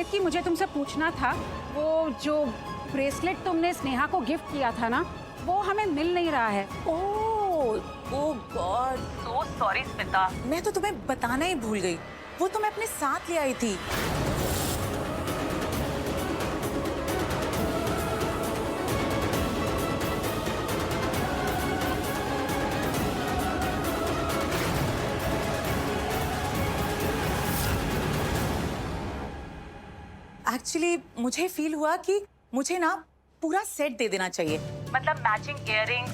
कीर्ति, मुझे तुमसे पूछना था, वो जो ब्रेसलेट तुमने स्नेहा को गिफ्ट किया था ना, वो हमें मिल नहीं रहा है। ओह गॉड, सो सॉरी स्मिता, मैं तो तुम्हें बताना ही भूल गई। वो तो मैं अपने साथ ले आई थी। एक्चुअली मुझे फील हुआ कि मुझे ना पूरा सेट दे देना चाहिए, मतलब मैचिंग इयररिंग्स,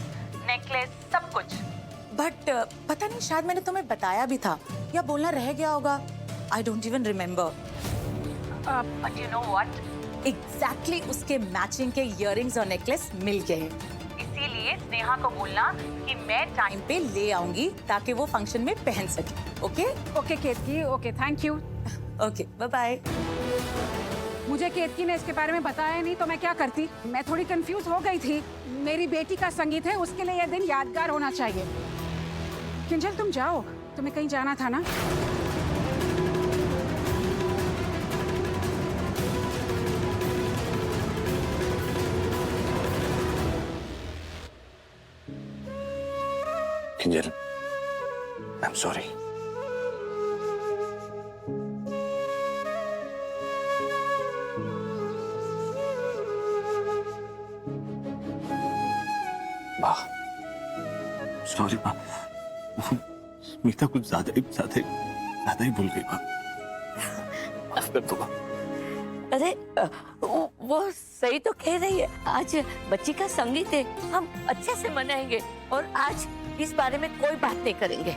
नेकलेस, सब कुछ। बट पता नहीं, शायद मैंने तुम्हें बताया भी था या बोलना रह गया होगा। I don't even remember. But you know what, exactly उसके मैचिंग के इयररिंग्स और नेकलेस मिल गए हैं। इसीलिए स्नेहा को बोलना कि मैं टाइम पे ले आऊंगी ताकि वो फंक्शन में पहन सके। Okay okay Kirti, okay, thank you. Okay, bye bye. मुझे केतकी ने इसके बारे में बताया नहीं तो मैं क्या करती। मैं थोड़ी कंफ्यूज हो गई थी। मेरी बेटी का संगीत है, उसके लिए यह दिन यादगार होना चाहिए। किंजल तुम जाओ, तुम्हें कहीं जाना था ना? Kinjal, I am sorry. Sorry माँ, स्मिता कुछ ज्यादा ही भूल गई माँ, माफ कर दो माँ। अरे वो सही तो कह रही है। आज बच्ची का संगीत है, हम अच्छे से मनाएंगे और आज इस बारे में कोई बात नहीं करेंगे।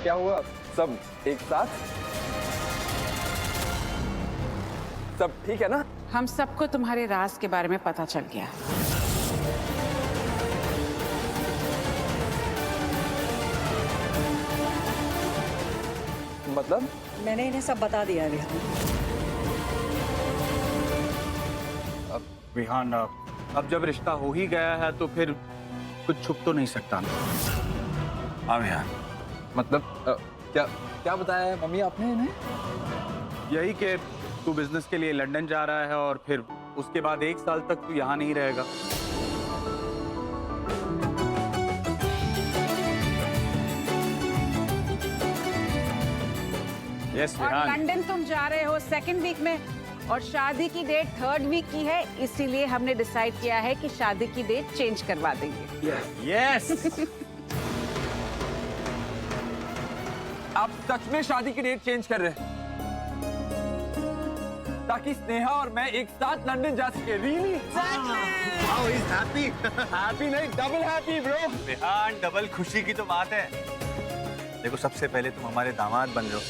क्या हुआ? सब एक साथ? सब ठीक है ना? हम सबको तुम्हारे राज के बारे में पता चल गया। मतलब? मैंने इन्हें सब बता दिया है। विहान, अब जब रिश्ता हो ही गया है तो फिर कुछ छुप तो नहीं सकता ना। हाँ विहान, मतलब क्या बताया है मम्मी आपने इन्हें? यही कि तू बिजनेस के लिए लंदन जा रहा है और फिर उसके बाद 1 साल तक तू यहाँ नहीं रहेगा। यस और विहान, लंदन तुम जा रहे हो 2nd वीक में और शादी की डेट 3rd वीक की है, इसीलिए हमने डिसाइड किया है कि शादी की डेट चेंज करवा देंगे। यस आप सच में शादी की डेट चेंज कर रहे हैं ताकि स्नेहा और मैं एक साथ लंदन जा सके? Really? Wow, is happy. Happy नहीं, double happy bro. Vihan, double खुशी की तो बात है। देखो, सबसे पहले तुम हमारे दामाद बन रहे हो।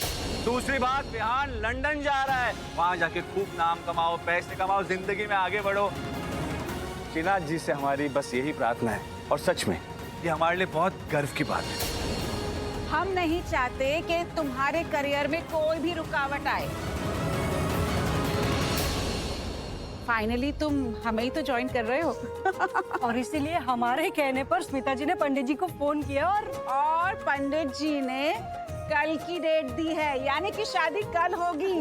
दूसरी बात, विहान लंदन जा रहा है, वहां जाके खूब नाम कमाओ, पैसे कमाओ, जिंदगी में आगे बढ़ो। श्रीनाथ जी से हमारी बस यही प्रार्थना है, और सच में ये हमारे लिए बहुत गर्व की बात है। हम नहीं चाहते कि तुम्हारे करियर में कोई भी रुकावट आए। फाइनली तुम हमें ही तो ज्वाइन कर रहे हो। और इसीलिए हमारे कहने पर स्मिता जी ने पंडित जी को फोन किया और पंडित जी ने कल की डेट दी है, यानी कि शादी कल होगी।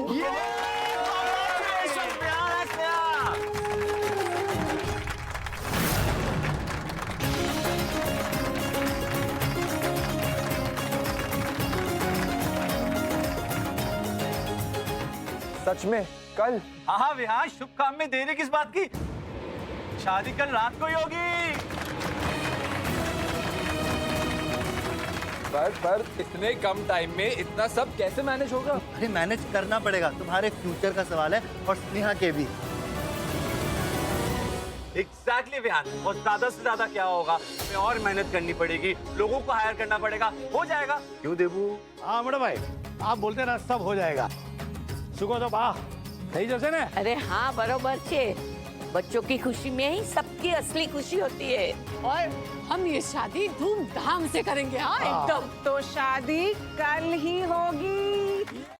सच में कल? हाँ विहान, शुभ काम में देरी किस बात की? शादी कल रात को ही होगी। पर इतने कम टाइम में इतना सब कैसे मैनेज होगा? अरे मैनेज करना पड़ेगा, तुम्हारे फ्यूचर का सवाल है और स्नेहा के भी। एग्जैक्टली विहान, और ज्यादा से ज्यादा क्या होगा, हमें और मेहनत करनी पड़ेगी, लोगों को हायर करना पड़ेगा, हो जाएगा। क्यों देबू? हाँ बड़े भाई, आप बोलते ना सब हो जाएगा। सुको तो बा सही जैसे ना। अरे हाँ बरोबर छे। बच्चों की खुशी में ही सबकी असली खुशी होती है। और हम ये शादी धूमधाम से करेंगे। हाँ एकदम। तो शादी कल ही होगी।